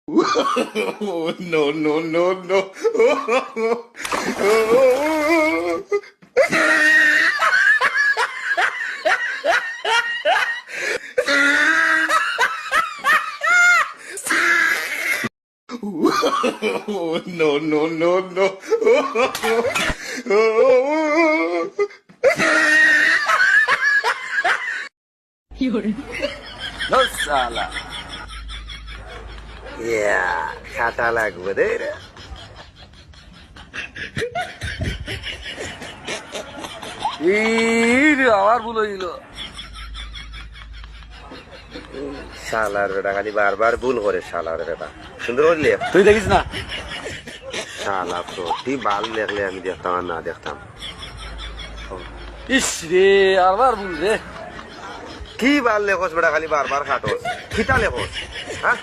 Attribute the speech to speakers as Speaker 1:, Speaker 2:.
Speaker 1: No, no, no, no. No, no, no, no.
Speaker 2: No sala. খাটা লাগবে রে আবার ভুল হইল শালার বেটা খালি বারবার ভুল করে শালার বেটা সুন্দর করলি তুই দেখিস না শালা প্রতি বাল লেখলে আমি দেখতাম আর না দেখতাম ইস রে আবার ভুল রে কি বাল লেখস বেটা খালি বারবার খাটোস খিতা লেখস হ্যাঁ